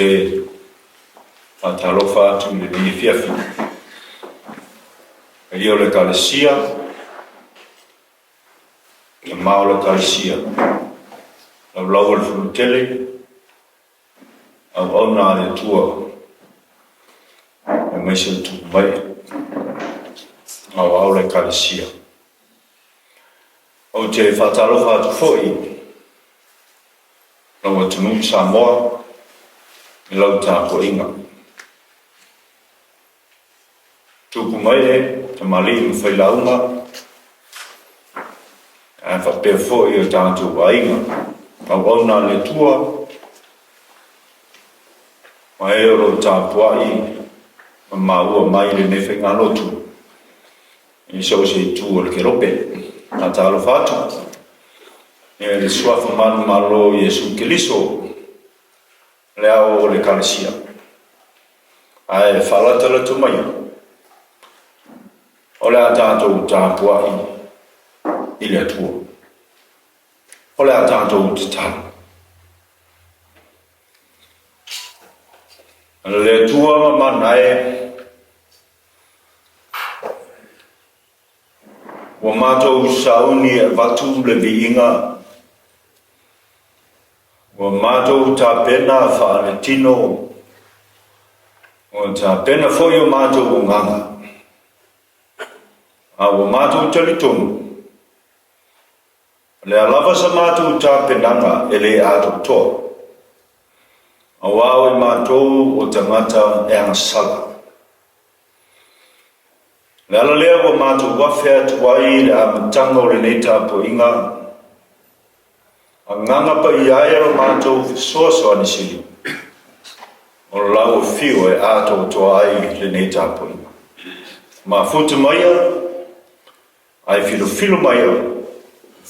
te whatalofa atu le ni Afiafi. E o le kalesia, e mao le kalesia. Lau lau le fulutele, au auna le tua, e meise tu mai, au le kalesia. O te whatalofa atu foi, lau atunu Samoa, e lau Tapuaiga. Tupu mai e, te mali me whailaunga, e whapea foi o tātou aiga, au auna le tua, ma e oro Tapuai, ma maua mai le nefe ngā lotu, i so se tu o le kerope, a tālo whātu, e le suafa manu malo Jesu Keliso, le ao le kalesia. Ai whalata le tu mai. O le a tātou Tapuai i le atua. O le a tātou te tāna. Le atua ma manae, wa mātou sauni e watu le viinga, wa mātou tā pena whaane tino, wa tā pena foi o mātou o nganga. A wa mātou talitonu. Le alava sa mātou tā penanga e le ato toa. A wao e mātou o tangata e angasala. Le ala lea wa mātou wafea tuai le amatanga o le nei Tapuaiga. A nganga pa i aia o mātou fisoa soa ni sili. O lau o fio e ato tuai le nei Tapuaiga. Ma futu maia, ai filo maia,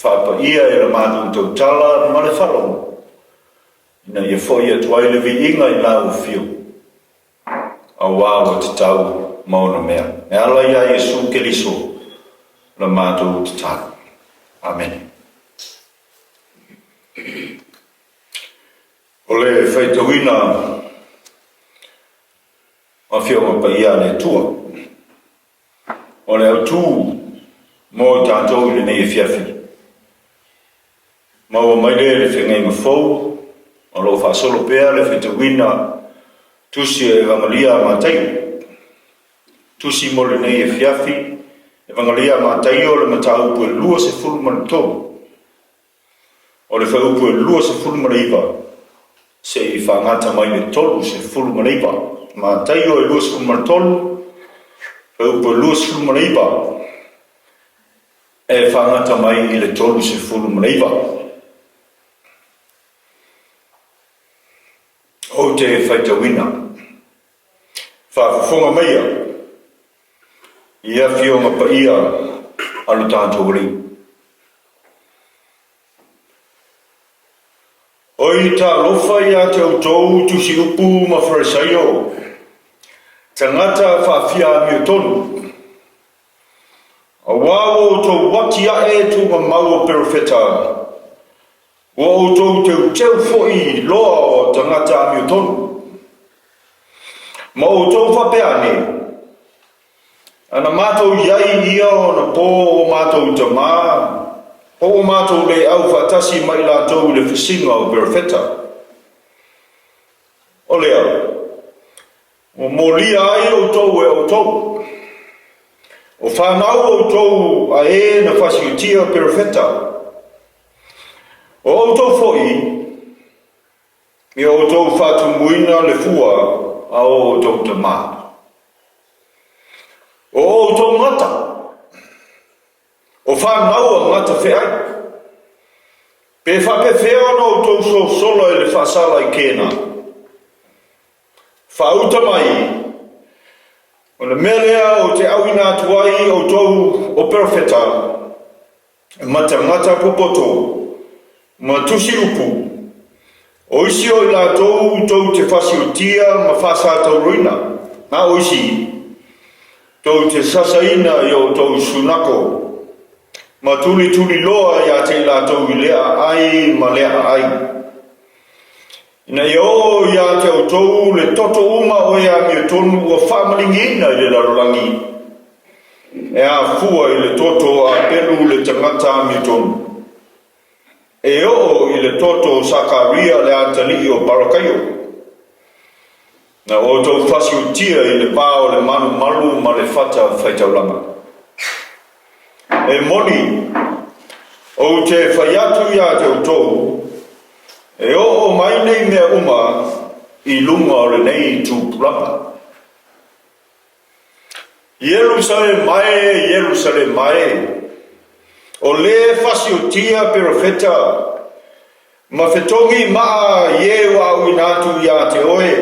whapa ia e la mātou tau tala ma le whalonga. Ina ia foi tuai le viinga i lau o fio. A wāwa te tau mauna mea. E ala ia Jesu Keliso, la mātou te tāna. Amen. O le whaitawina a whionga pa ia le tua. O le au tū mō tātou le nei Afiafi. Maua maile le whengai mawhau, o lo whaasolo pēr le whaitawina tusi e evangelia mātai. Tusi mo le nei Afiafi, evangelia mātai o le mataupu e lua se fulmana tōu. O le whaupu e lua se fulmana iwa, se I whangata mai le tolu se fulmana iwa. Mātai o e lua se fulmana tolu, whaupu e lua se fulmana iwa, e whangata mai I le tolu se fulmana iwa. O te whaitawina, whaafonga meia, ia whionga pa ia alu tātou ri. Oi tā lofa ia te autou tusi upu ma wharesaio, tangata whaafia mio tonu. A wawo tō wati ae tū ma mau o perofeta, wa o tau teu foi loa o tangata mio tonu. Ma o tau whapeane. Ana mātou iai ia o na pō o mātou ta mā. Pō o mātou le au whatasi mai lātou le whisinga o perofeta. O lea. O molia ai o tau e o tau. O whanau o tau a e na whasiutia perofeta. O tau foi, mi o tau whatu muina le fua a o tau te mā. O tau ngata, o whanau a ngata wheai. Pe whape whea no tau so solo e le whasala I kēna. Whauta mai, o le melea o te awina tuai o tau o perofeta, mata ngata popoto, ma tusi upu. O isi o la tau te whasiutia ma whasa tau ruina. Na o isi, tau te sasaina I o tau sunako. Ma tuli loa ia te la tau I lea ai ma lea ai. Na yo ia te o tau le toto uma o ia mi tonu o whamaringina i le larolangi. E a fua i le toto a pelu le tangata mi tonu. E o i le toto Sakaria le atali o Parakaio. Na o tau fasi utia i le pao le manu malu ma le fata whaitaulanga. E moni o te whaiatu ia te o tau. E o mai nei mea uma i lunga o le nei tūpuranga. Jerusalem mai. O le fasi o tia perofeta. Ma fetongi maa ye wa winatu ya te oe.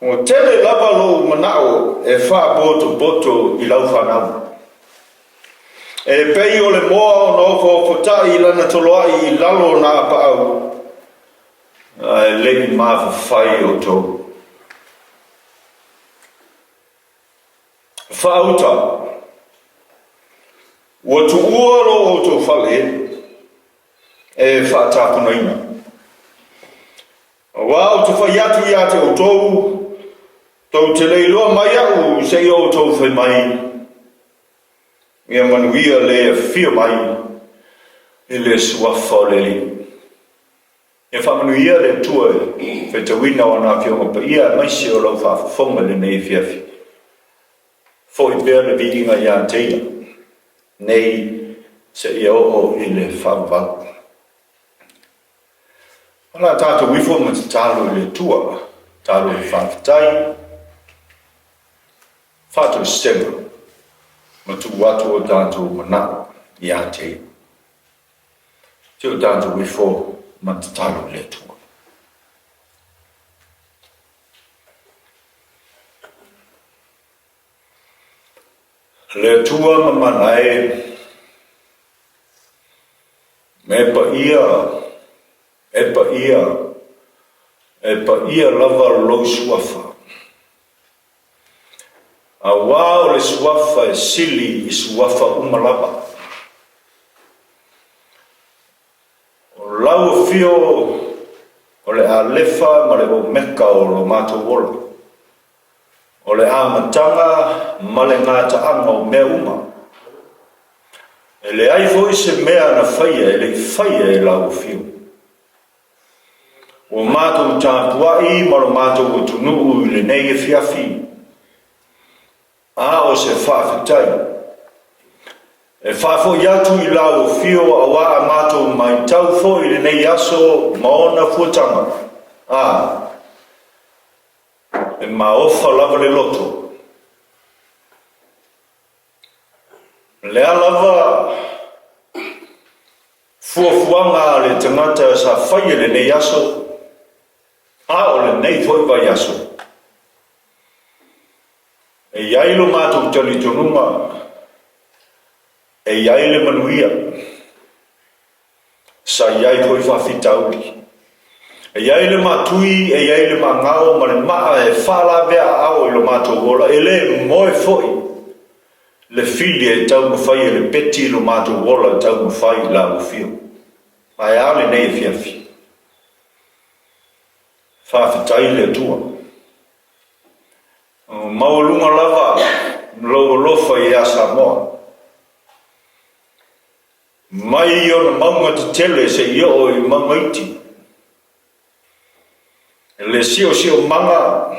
O tele lava lo manao e wha boto i lau whanau. E pei o le moa o nofo fotai lana toloai i lalo na paau. E lei mafa fai o tō. Whaauta. Ua tu uaro o tō whale e whaatapunaina. Wa o tu whaiatu ia te o tōu, tau te leiloa mai au se i o tōu whai mai. Ia manuia le fia mai i le suafa o le li. Ia whamanuia le tua e tawina o nā whionga pa ia maisi o lau whaafonga le nei Afiafi. Fo i pēr le viinga ia teia. Nei se ia o i le whaavau. Ala tātou wifo ma te tālo i le tua. Tālo i whaafitai. Whātou sema. Ma tu watu o tātou mana i a te. Te o tātou wifo ma te tālo le tua. Le tua ma manae me pa ia lava lo suafa. A wao le suafa e sili i suafa umalapa. O lau fio o le alefa ma le o meka o lo mātou wola. O le amatanga ma le ngata anga o mea uma. E le aifo i se mea na whaia, e le whaia e lau fio. O mātou Tapuaiga ma lo mātou o tunuu i le nei Afiafi. A o se whaafitai. E whaafo iatu i lau fio a waa mātou mai tau fo i le nei aso maona fuatanga. E maofa lava le loto. Lea lava fuafuanga le tangata sa whaia le nei aso. A o le nei fo i vai aso. E iai lo mātou tali tonunga, e iai le manuia, sa iai hoi whawhitauri. E iai le matui, e iai le mangao, ma le maa e whala vea ao i lo mātou wola, e le moe foi, le fili e tau mawhai e le peti lo mātou wola tau mawhai la ufio. Ma e ale nei Afiafi. Whawhitai le tua. Maulunga lava lo lofa i a Samoa. Mai i ona maunga te tele se i o i mangaiti. E le sio manga.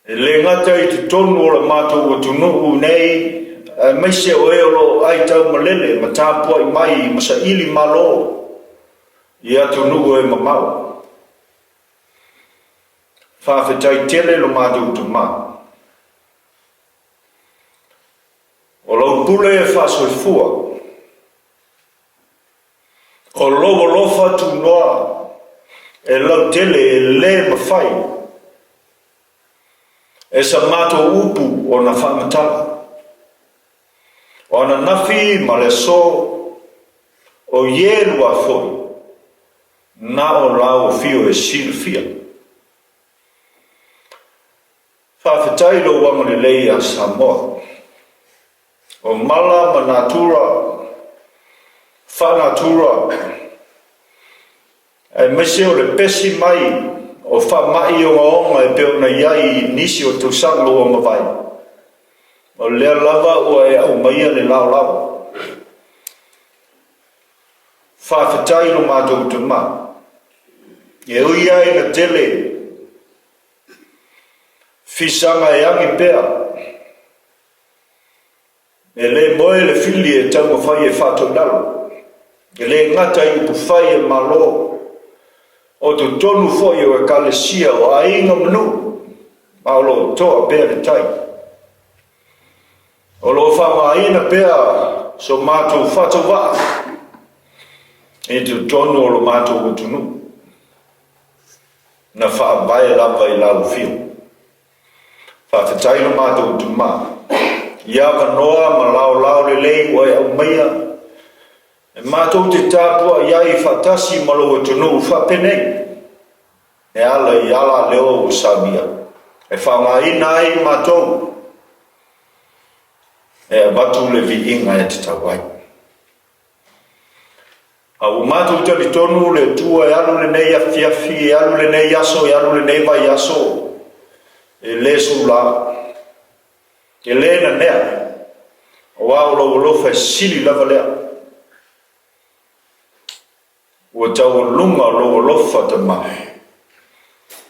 E le ngata i te tonu o la mātou o tunuu nei. Mai se o eolo ai tau malele ma tāpua i mai ma sa ili malo. I a tunuu e mamau. Whawhetai tele lo mātou tu mā. O lau pule e whasoi fua. O loa lofa tu noa. E lau tele e le mawhai. E sa mātou upu o na whamatala. O na nafi ma le so. O ielua foi. Na o lau fio e silfia. Whawhetai lo wanga le lei a Samoa. O mala ma natura, whanatura, e mese o le pesi mai o whamai o ngaonga e peo na iai nisi o tausango o mawai. O lea lava o e au maia le lao lava. Whawhetai no mātou te mā. E ui ai na tele. Fisanga e angi pea. E le moe le fili e tau mawhai e whātou nalo. E le ngata i pu whai e malo. O tu tonu foi o e kalesia o a inga manu. Maolo toa pea le tai. O lo whamaina pea so mātou whātou waa. E tu tonu o lo mātou utunu. Na whaabai lava i lau fio. Whawhetai no mātou utuma. Ia noa ma lau le lei o e au maia. E mātou te tāpua iai whatasi malo e tunu whapenei. E ala i ala leo o sabia. E whangaina ai mātou. E abatu le vi inga e te tawai. A o mātou tali tonu le tua e alu le nei afiafi, e alu le nei aso, e alu le nei vai aso. E le sula. E le na nea. O au lo fa sili lava lea. O tau lunga lo fa te mai.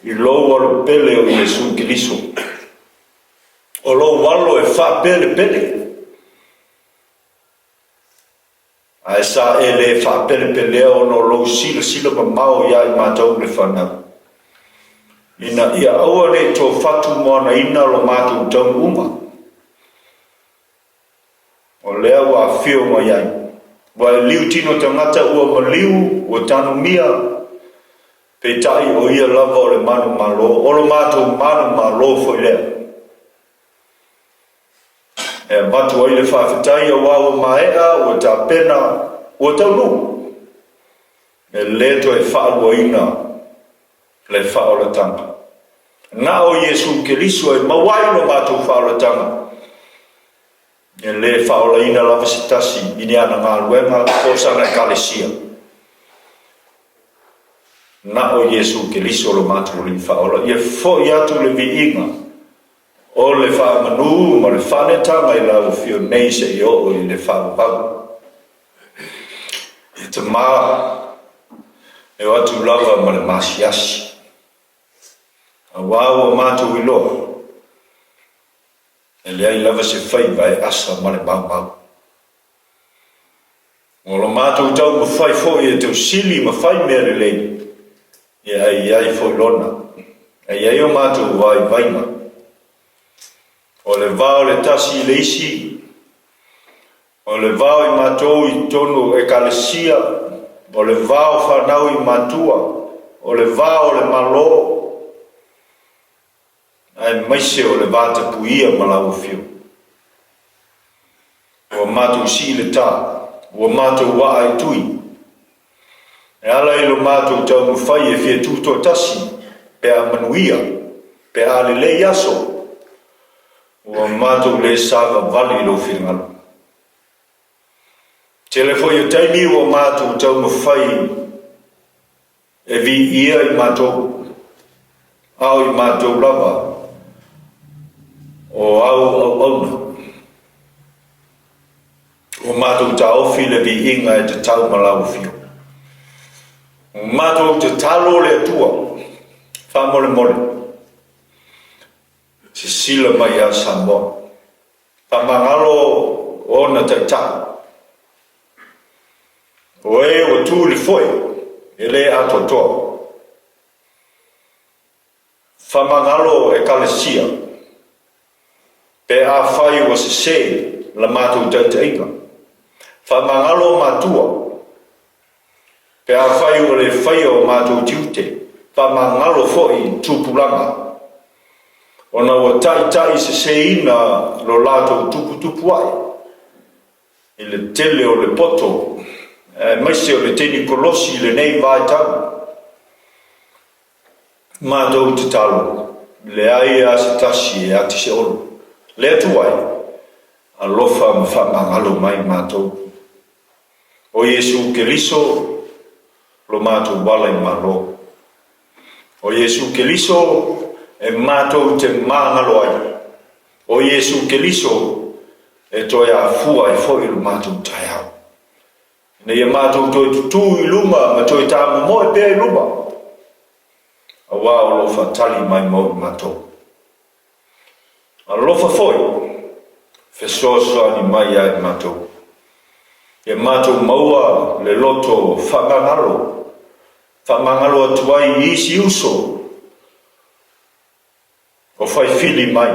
I lo walo pele o Yesu Kiriso. O lo walo e fa pele. Ai sa ele fa pele o no lo sila ma mau ia i mātou le whana. Ina ia aua ne tō whatu moana ina lo mātou tau uma. O lea wa whio ma iai. Wa liu tino tangata ua ma liu, ua tanu mia, pe tai o ia lava o le manu malo, o lo mātou manu malo foi lea. E matu ai le whawhetai a wau maea, ua ta pena, ua tau nu. E leto e whaarua ina, le whaola tanga. Nā o Yesu Kiriso e mawai no mātou whaola tanga. E le whaola ina lava sitasi, ini ana ngā luenga, o sana kalesia. Na o Yesu Kiriso lo mātou li whaola. Ia fo i atu le vi inga. O le whaamanu, ma le whanetanga i lau fio nei se i o i le whaamapagu. E te mā, e watu lava ma le masiasi. A wāua mātou i loa. E lea i lava se whai vai asa ma le mau. O lo mātou tau ma whai fōi e tau sili ma whai mea le lei. E ai fōi lona. E ai o mātou vai vaima. O le vāo le tasi le isi. O le vāo i mātou i tonu e kalesia. O le vāo whanau i mātua. O le vāo le malo. Ai maise o le vāta puia malau fio. O mātou si le tā. O mātou wa ai tui. E ala ilo mātou tau mwhai e fie tūto tasi. Pe a manuia. Pe a le lei aso. O mātou le sāva vali lo whingalo. Telefoi o taimi o mātou tau mwhai. E vi ia i mātou. Au i mātou lava. O au. O mātou ta ofi le vi inga e te tau malau fio. O mātou te talo le atua. Wha mole. Se sila mai a Samoa. Wha mangalo o na te tau. O e o tū le foi. E le ato toa. Wha mangalo e kalesia. Pe a whai o se la mātou tautaiga. Whamangalo mātua. Pe a whai o le whai o mātou tiute. Whamangalo foi tūpulanga. Ona o tai se ina lo lātou tupu ai. I le tele o le poto. Maise o le teni kolosi le nei vai tau. Mātou te talo. Le ai a se tasi e ati se olu. Le tuai, a lofa ma whamangalo mai mātou. O Yesu Kiriso, lo mātou wala I malo. O Yesu Keliso e mātou te māngalo ai. O Yesu Keliso e toi a fua e foi lo mātou tai au. Nei e mātou toi tutu I lunga ma toi tāma mo e pēr luma. A wā o lofa tali mai mo I mātou. A lofa foi, fesoa ni mai ai mātou. E mātou maua le loto whamangalo. Whamangalo atuai isi uso. O whai fili mai.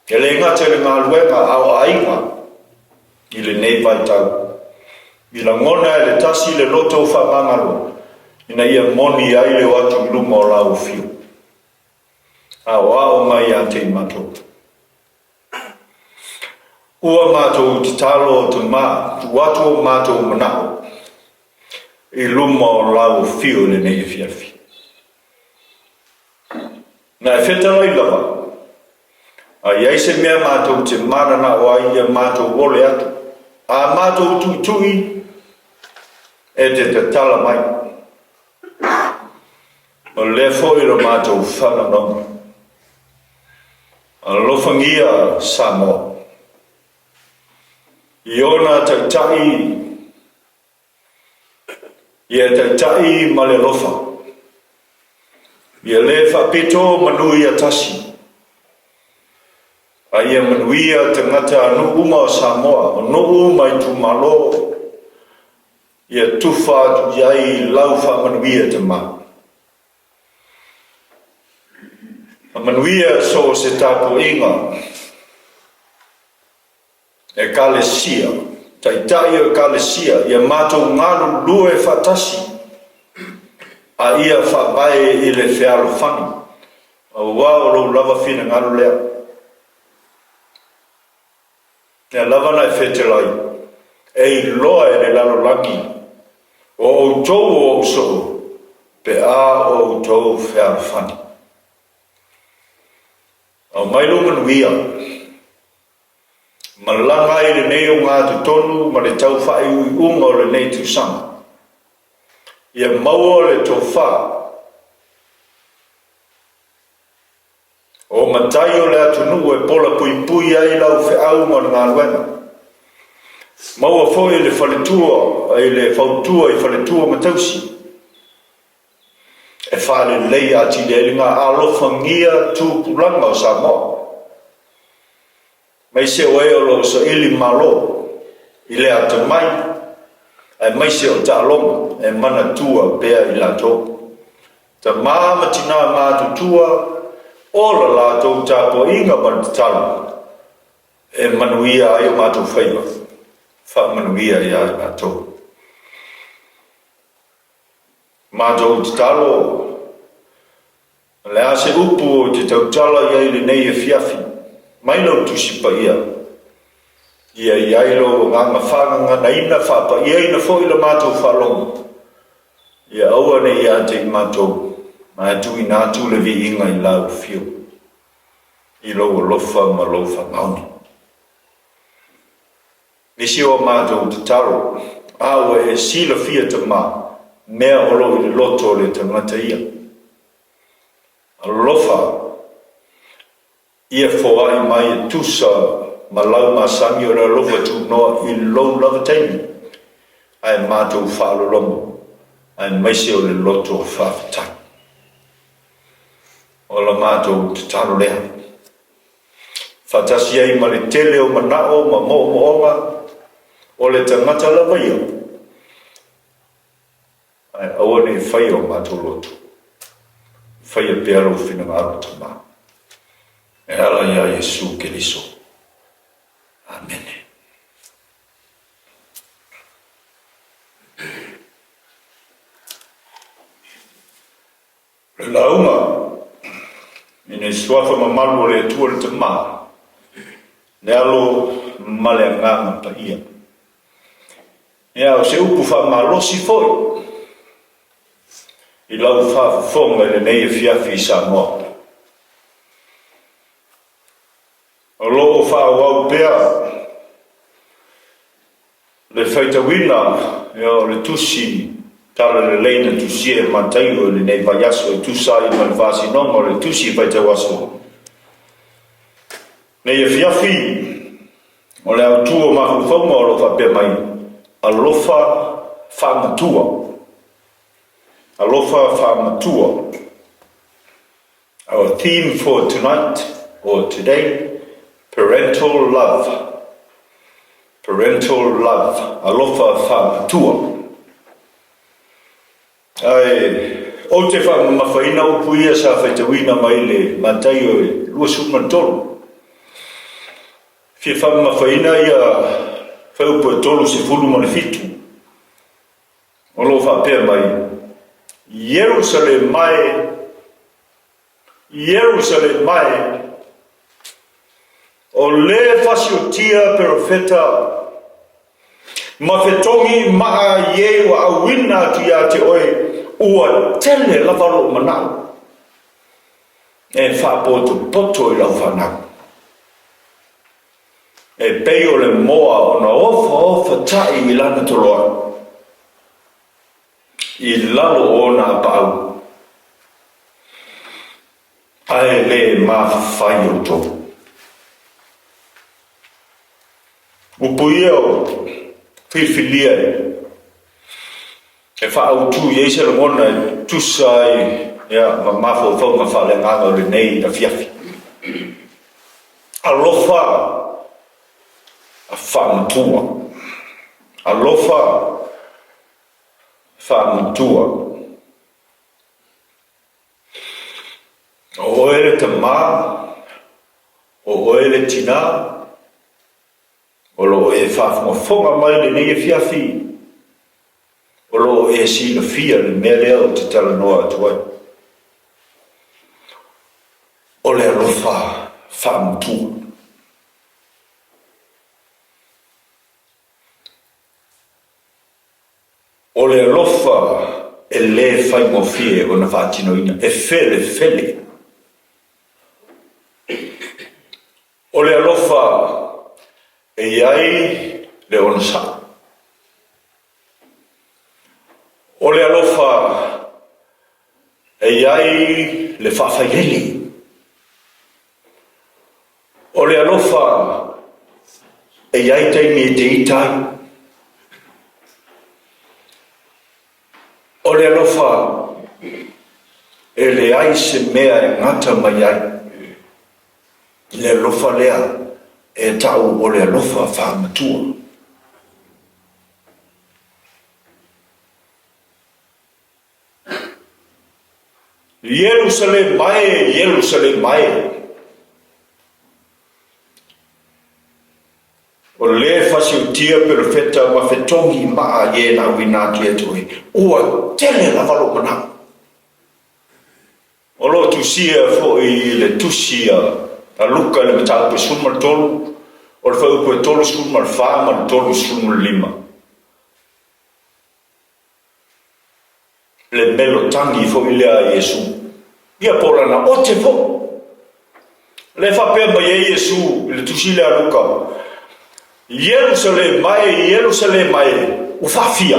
E le ngata le ngā luenga au ainga. I le nei vai tau. I la ngona e le tasi le loto whamangalo. Ina ia moni ai le watu luma o lau fiu. Au mai a te mātou. Ua mātou te talo te mā, watu mātou manao. I luma o lau fiu le nei Afiafi. Na e whetala I lava. A iei se mea mātou te marana o ai a mātou ole atu. A mātou tui e te tala mai. O le foi lo mātou whananonga. A lofangia Samoa. I ona taitai, ia taitai ma le lofa. Ia le whapito manui a tasi. A ia manuia te ngata anu uma o Samoa, o no mai tu malo. Ia tufa tu iai laufa manuia te ma. A manuia so se Tapuaiga. E kalesia, taitai o kalesia, ia mātou ngāru lue whatasi, a ia whabae I le whiaro whani, a wao rau lava whina ngāru lea. Ia lava nai whetelai, e loa e le lalo lagi, o outou o so, pe a o outou whiaro whani. A mailu manuia, malanga I le nei o ngā tu tonu, ma le tau whai ui unga o le nei tu sanga. Ia maua le tō wha. O matai o le atu nu e pola pui pui ai lau whe au ma ngā luenga. Maua foi le whaletua, ai le whautua I whaletua matausi. E whale lei ati le elinga alofa ngia tū pulanga o Samoa. Mai se o lo so ili malo I le ata mai ai mai se o talonga e mana tua pea I lato ta mama tina ma tua o la lato Tapuaiga ma talo e manuia ai o mato faiva fa manuia ia lato mato talo le ase upu te tautala ia I le nei Afiafi mai lo tusi pa ia lo nganga whanga na ina whapa ia ina fo ila mātou whalonga ia aua ne ia te mātou ma tu ina tu le vi inga I lau fiu I lo lofa ma lofa mauni nisi o mātou te taro aua e sila fia te mā mea olo I le loto le tangata ia a lofa ia foai mai e tusa ma lau masangi o la lofa tu noa I lou lava taimi. Ai mātou whaalolomo, ai maise o le loto o whawhatai. O la mātou te taro lea. Whatasi ai ma le tele o manao ma moonga o le tangata lava ia. Ai awane whai o mātou loto. Whai a pearo whina ngāro tamaa. E ala ia Yesu Keliso. Amen. Le launga, ine suafa mamalu o le atua le te maa, ne alo male nganga pa ia. Ia o se upu wha malosi foi, I lau wha fonga le nei Afiafi Samoa. O loo wha wau pea, le whaitawina, le tusi, tala le leina tu sia matai o le nei vayaso tu sai ma le vasi non o le tu si vai te waso nei Afiafi o le autua ma hu fo mo lo fa pe mai alofa Faamatua alofa Faamatua. Our theme for tonight or today, parental love. Parental love. Alofa Faamatua. O te whamawhaina o puia sa whaitawina mai le matai o lua sumatolu. Fia whamawhaina ia whaupua tolu se fulu mani fitu. O lo whapea mai. Jerusalem mai. O le fasiotia profeta. Mafetongi maa ye wa awina tu ya te oe ua tele lavaro manau e whapoto poto I lau whanau e peo le moa o na ofa tai I lana toloa I lalo o na pau ai le mawhai o tō upuia o whiwhilia e whaautu Iese le mona tu sai ma mafo whaunga whale nganga o le nei Afiafi alofa a Faamatua alofa Faamatua o ele te mā o ele tina o lo e whaafonga mai le nei Afiafi o lo e si la fia le mea lea o te tala noa atuai. O le alofa Faamatua. O le alofa e le whai mofie o na whaatinoina e fele. O le alofa e iai le onasa. O le alofa e iai le whawhaieli. O le alofa e iai teimi te itai. O le alofa e le ai se mea e ngata mai ai. Le alofa lea e tau o le alofa Faamatua. Jerusalem mai. O le fasiotia perfetta ma fetongi maa ye na winati etoi. Ua tele la valo mana. O lo tusia fo I le tusia a luka le mata pe sumar tolu. O le fau pe tolu sumar fama tolu sumar lima. Le melo tangi fo I lea Yesu. Ia pola na o te fo. Le whapea mai e Yesu, le tusile a luka. Jerusalem mai, o whawhia.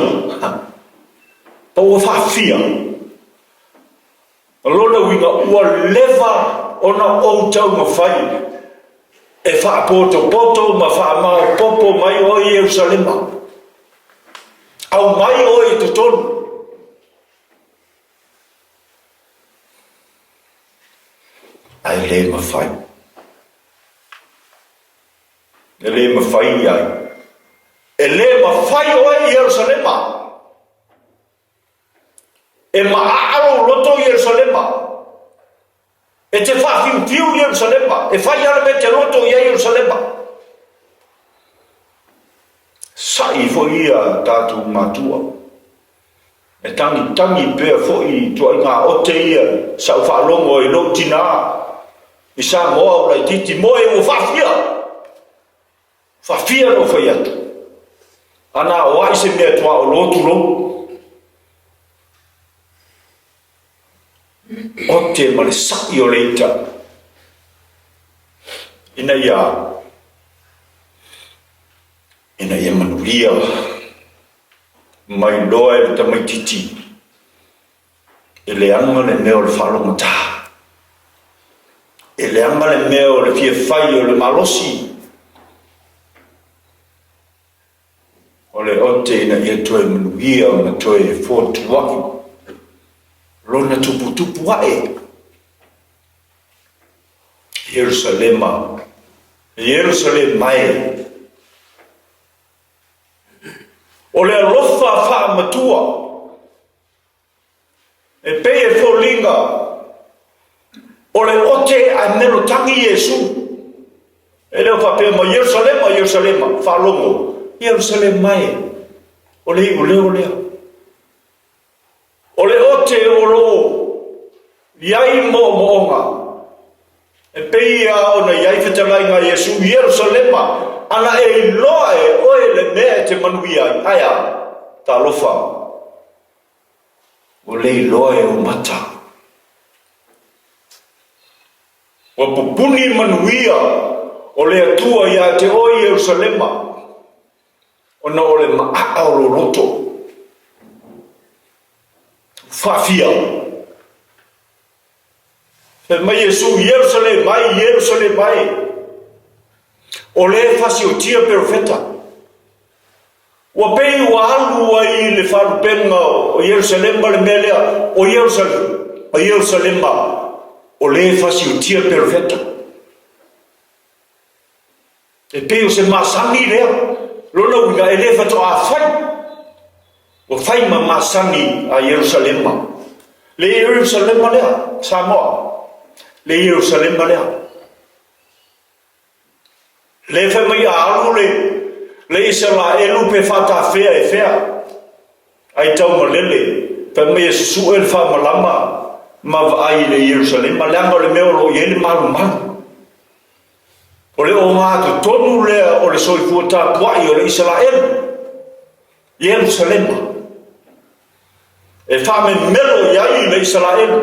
Pa o whawhia. Lona winga ua lewa o na o tau mawhai. E whaapoto ma whaamao popo mai o Jerusalem. Au mai o e totonu. Ai le mawhai. E le mawhai ai. E le mawhai o e Jerusalema. E maaro loto Jerusalema. E te whawhiu Jerusalema. E whai ara me te loto I Jerusalema. Sai fo ia tātou matua. E tangi pēr fo I tua ngā ote ia. Sau whaalongo I lo tina. I Samoa o lai titi moe o whawhia. Whawhia no whai atu. Ana o ai se mea tua o lotu lo. O te male saki o leita. Ina ia manuria. mai loa e ta mai titi e le anga le mea o le whalongata e le anga le mea o le fia whai o le malosi o le ote ina ia toe manuia o na toe fōtuaki lona tupu wae Yerusalema mai o le alofa wha matua e pei e fōlinga o le ote a melo tangi Yesu e leo wha pēr ma Yerusalema whalongo Yerusalem mai o le iu leo lea o le ote o lo iai moonga e pei a o na iai whetangai ngā Yesu Yerusalema ana e loa e oe le mea te manuia aia ta lofa o le loa e o mata o pupuni manuia o le atua ia te oe Yerusalema o na o le maa o lo roto whawhia e mai Yesu Yerusalem mai o le fasi o tia perfeta wa pei wa alu ai le farupenga o Yerusalem le melea o Yerusalem o le fasi o tia perfeta e pei o se masani lea lona uiga e le fato a fai o fai ma masani a Yerusalem le Yerusalem lea Samoa le Yerusalem lea le fe mai alu le isala elu pe fata fea e fea ai tau malele pe mai su el fa malama ma ai le Yerusalem ma langa le meo lo yele malu o le o ngā tonu le o le soifu ta puai o le Israel Yerusalem e fa me melo iai le Israel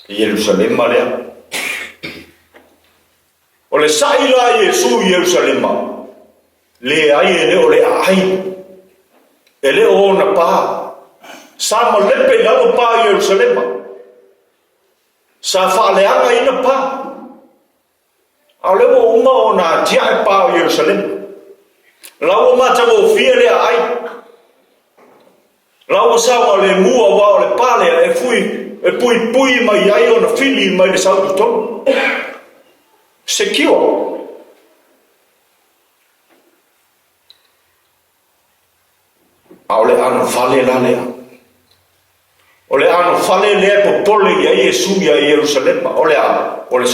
Yerusalem lea o le saila Yesu Yerusalem le ai ele o le ai ele o na pa sa mo lepe na o pa Yerusalem sa fa le anga ina pa a le o uma o na tia pa Yerusalem la o mata o fia le ai la o sa o le mua wa o le pale e fui e pui mai ai o na fili mai le Saute tonu secure a ole ano fale la lea o le ano fale lea po pole ia Yesu ia Yerusalem o le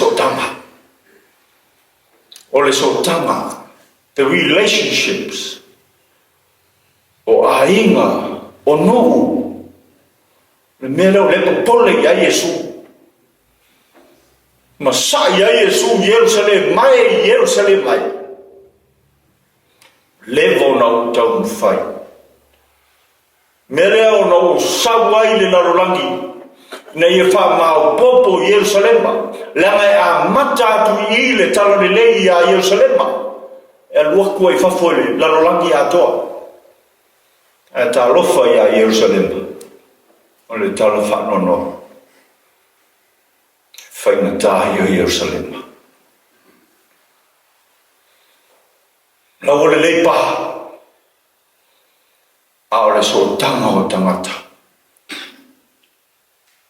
sotanga the relationships o ainga o nohu le mele le po pole ia Yesu ma sa ia Yesu Yerusalem mai levo na utau fai mere o no sawai le larolangi na ia fa ma popo Yerusalem la mai a mata tu i le talo le ia Yerusalem e lua ko i fa foi larolangi a to e ta lofa ia Yerusalem o le talo fa no fai na ta ia Yerusalem la o le leipa a o le sotanga o tangata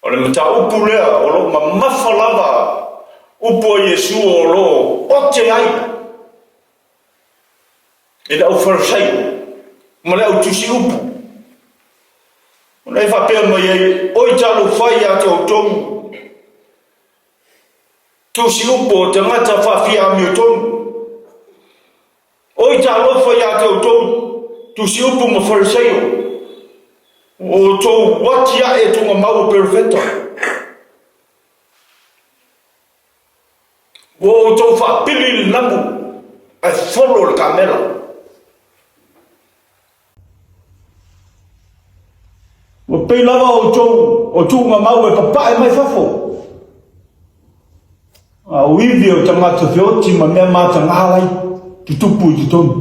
o le mata upu lea o lo mamafa lava upu o Yesu o lo ote ai e la ufarasai ma le au tusi upu o le whapea mai ei oi talo fai a te automu tusi upu o tangata Faamisionare oi talo fai a te automu tu si upu ma fariseio o to watia e tunga mau perfecta o to fa pili namu a follow le camera o pe lava o tunga mau e papa e mai fafo a uivi o tangata fioti ma mea mata ngalai tupu i tonu.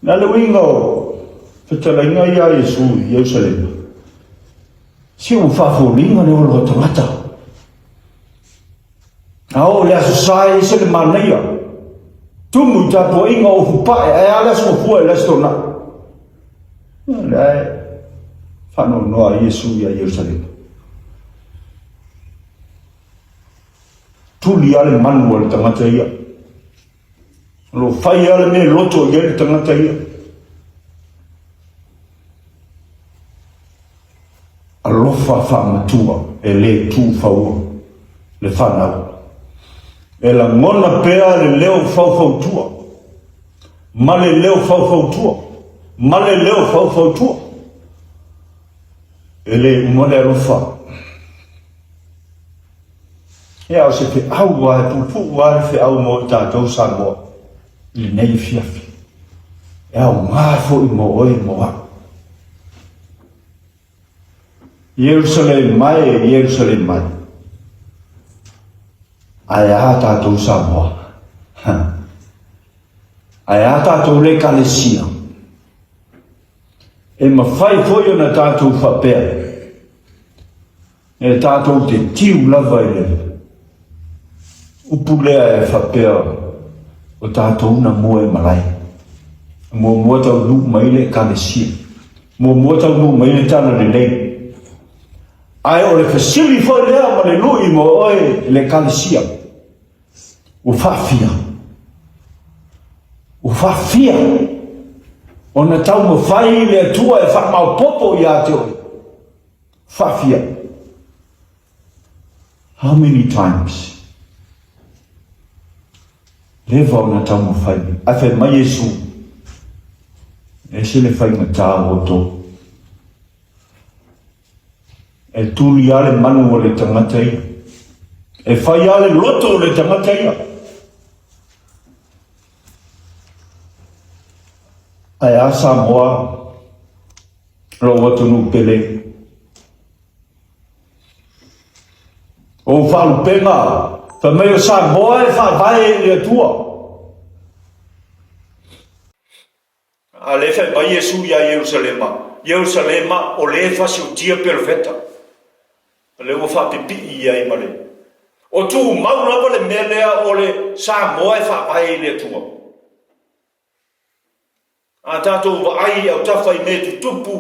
Nā le winga o whetalainga ia Yesu i Jerusalem. Si o whawhoringa le olo tangata. Ao le aso sae se le manaia. Tumu i Tapuaiga o hupae e ale aso hua e lesto na. Le ai whano noa Yesu i Jerusalem. Tuli ale manu ale tangata ia. Lo fai ale me loto i ale tangata ia. Alofa whamatua e le tū whaua le whanau. E la ngona pea le leo whauwhautua. Ma le leo whauwhautua. Ma le leo whauwhautua. E le umone alofa. E au se fe au wa pupu wa fe au mo tātou Samoa. I nei Afiafi. E au ngāfo i mo oi mo wa. Jerusalem mai. Ai a tātou Samoa. Ai a tātou le kalesia. E mawhai foi o na tātou whapea. E tātou te tiu lava i lewe. Upulea e whapea o tātou na mua e malai. Mua tau nuk mai le kalesia. Mua tau nuk mai le tāna le lei. Ai o le fasili foi lea ma le lui mo oe le kalesia. O whawhia. O na tau mo whai le atua e whamau popo i a te oi. Whawhia. How many times? Leva o na tau mo whai. A whai mai Yesu. E se le whai ma tā o tō. E tūli ale manu o le tangata ia. E whai ale loto o le tangata ia. Ai a Samoa lo watunu pele. O whalu penga, pa meo Samoa e whawhae le tua. A le whai mai Yesu ia Jerusalema o le whasi o tia perfeta. Le o whapipi ia i male. O tū maurava le melea o le Samoa e whawhae le tua. A tātou wa ai au tawhai me tu tupu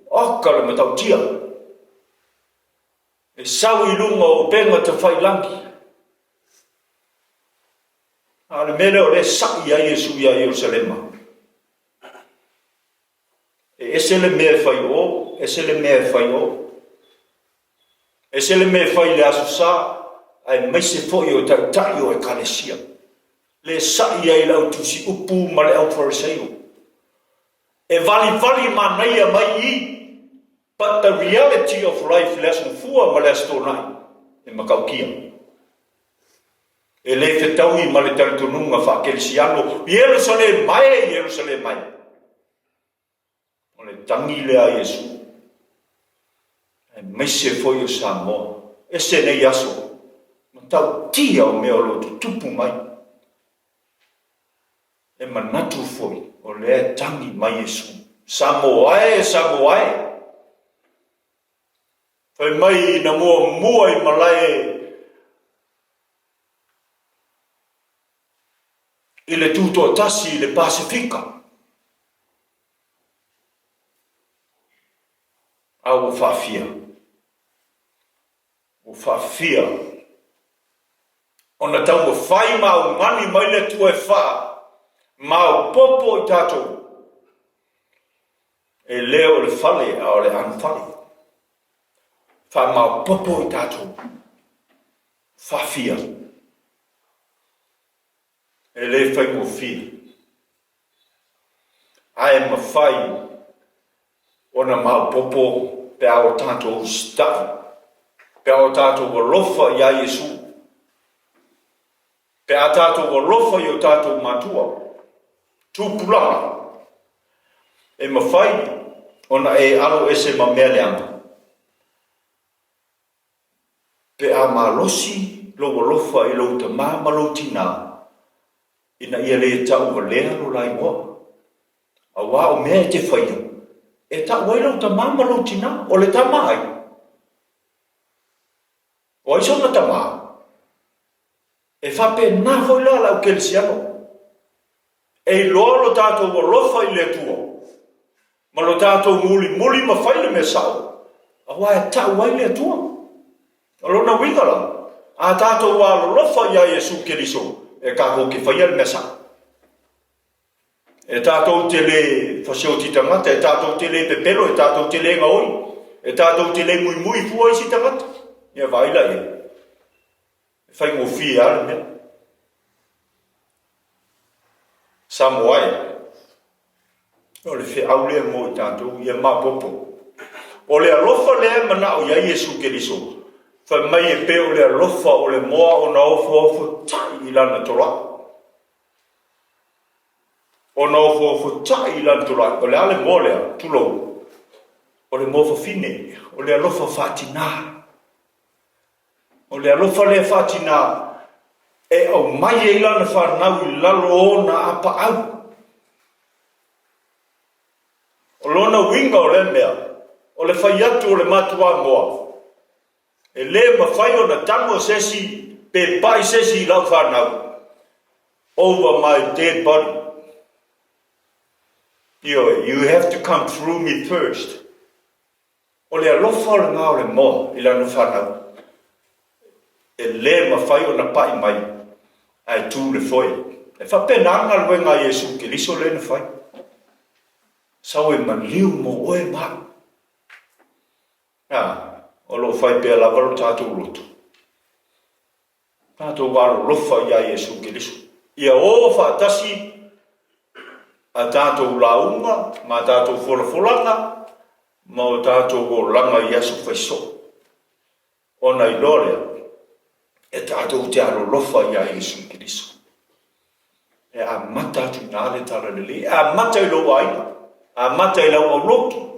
oka le matau tia. E sau i lunga o penga te whai langi. A le mele o le sai a Yesu ia Jerusalema. E ese le mea whai o, ese le mea whai le aso sa, ai maise fwoi o tautai o e kalesia. Le sai ai lau tusi upu ma le au Faraile. E vali manaia mai I, but the reality of life lesson fua ma le astonai, e makaukia. E le whetaui ma le taritonunga whakelisiano, Jerusalem mai. O le tangi lea Yesu. E meise foi o Samoa, e se nei aso, ma tau tia o mea lo tupu mai. E manatu foi. O le tangi mai Yesu. Samoa. Whai mai na mua I malai I le tūtoa tasi le Pasifika. Au o whawhia. O na tau mo whai mau mani mai le tue wha. Mau popo I tātou. E leo le whale a o le anwhale. Wha mau popo I tātou. Whawhia. E le whai mo whia. Ai ma whai. O na mau popo pe a o tātou stafu. Pe a o tātou o lofa I a Yesu. Pe a tātou o lofa I o tātou matua. Tūpulanga. E mawhai, ona e alo ese ma mea leanga. Pe a malosi, loa lofa I louta ma malotina. ina ia le tau o lea lo lai moa. A wā o mea te whaia. E ta wairau ta mama lo tina o le ta mai. O aisonga ta maa. E whape nā hoi la lau kelsiano. E loa lo tātou o lofa i le tua. Ma lo tātou muli ma whaile me sao. A wā e ta wai le tua. A lo na wingala. A tātou wā lo lofa i a Yesu Keriso. E kako ki whaia le me sao. E tātou te le whaseo ti tangata, e tātou te le pepelo, e tātou te le ngaoi, e tātou te le mui fua i si tangata. Ia vaila e. E whai ngō whi ale mea. Samoa e. O le whi au lea mō i tātou, ia mā popo. O le alofa lea mana o ia Yesu Keriso. Whai mai e pe o le alofa o le moa o na ofo tai i lana tola. O na ofo tai i lana tola. O le ale mō lea, tulo. O le mō fine, o le alofa whatina. O le alofa lea whatina. E au mai e lana whanau i lalo o na apa au. O lona winga o le mea. O le whai atu o le matua moa. E le ma whai o na tango sesi, pe pai sesi i lau whanau. Over my dead body. You have to come through me first. O le alofa o le ngā o le moa i lana whanau. E le ma whai o na pai mai. Ai tū le foi. E whapenanga lue ngā Yesu Keriso le na whai. Sau e maniu mo oe maa. O lo whai pēr lava lo tātou roto. Tātou wāro lofa i a Yesu Keriso. Ia o whaatasi a tātou launga, ma tātou wholafolanga, ma o tātou o langa i aso whaiso. O nei lorea, e tātou te aro lofa i a Yesu Keriso. E a mata tu nāre tara lele, e a mata i lo aina, a mata i lau au loki.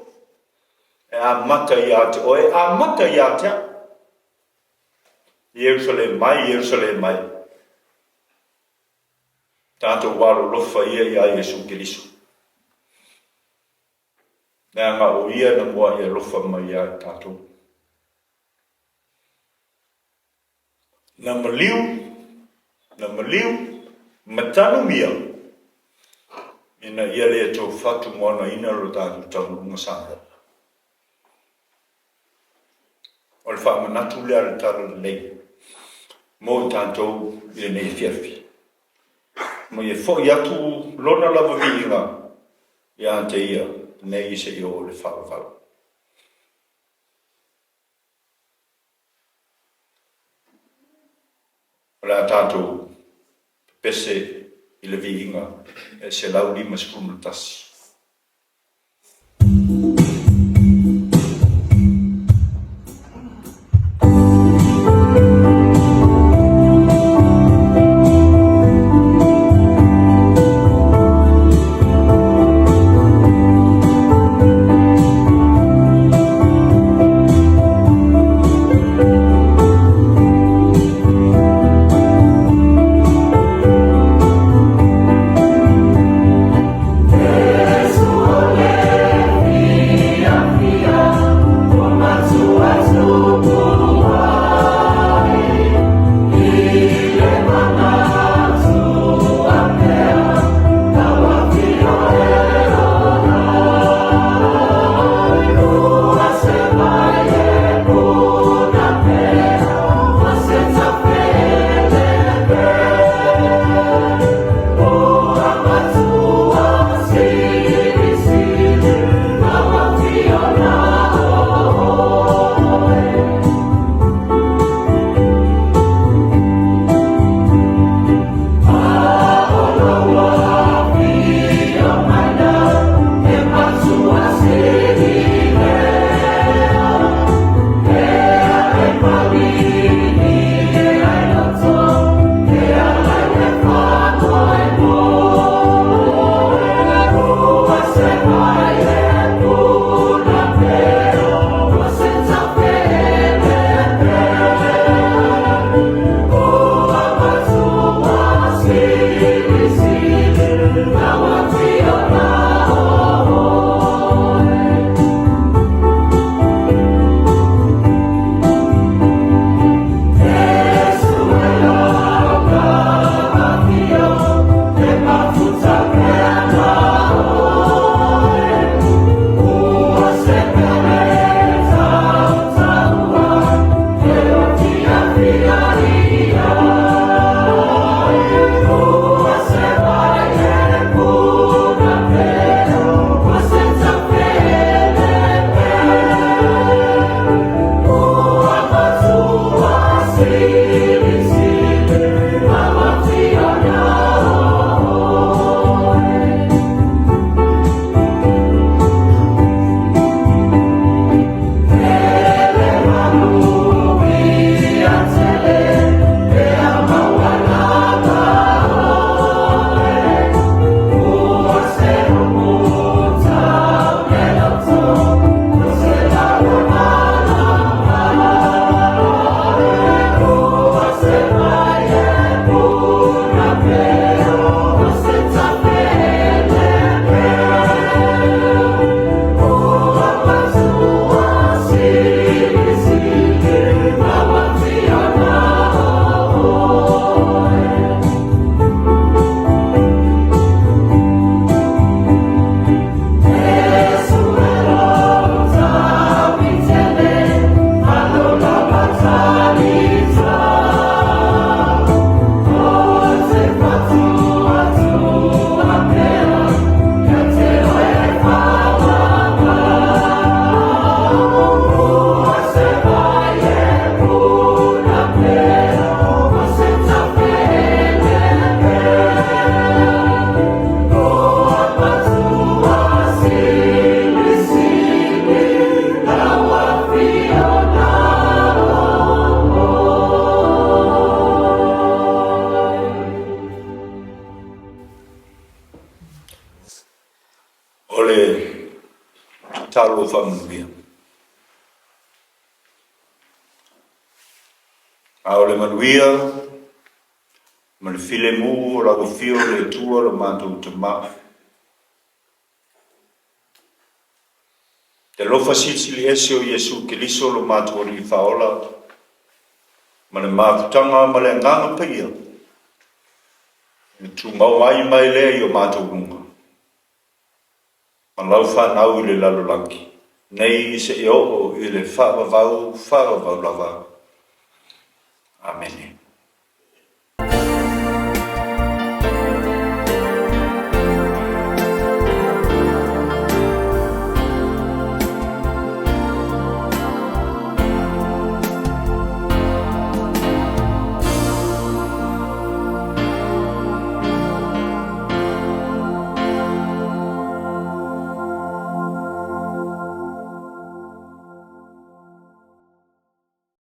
E a mata i a te oe, a mata i a te a. Jerusalem mai. Tātou wāro lofa ia i a Yesu Keriso. Nā ngā o ia na mua ia lofa mai a tātou. Na maliu, matanu mia. Ina ia lea tō whatu moana ina ro tātou taurunga sāna. O le whaamanatu lea le tara lei. Mō tātou i nei Afiafi. Ma ia fo i atu lona lava viinga i a te ia, nei i se i o le whakawhau. O le a tātou pese i le viinga e se lau lima spunu tasi. Yeah. o whamanuia. A o le manuia, ma le file mu o la o fio le tua lo mātou te maa. Te lofa sitili ese o Yesu Kiliso lo mātou ri whaola, ma le mātutanga ma le nganga pia. Tu mau mai lea i o mātou runga. Ma lau whanau i le lalolaki. Nei se i o i le whaavavau lava. Amen.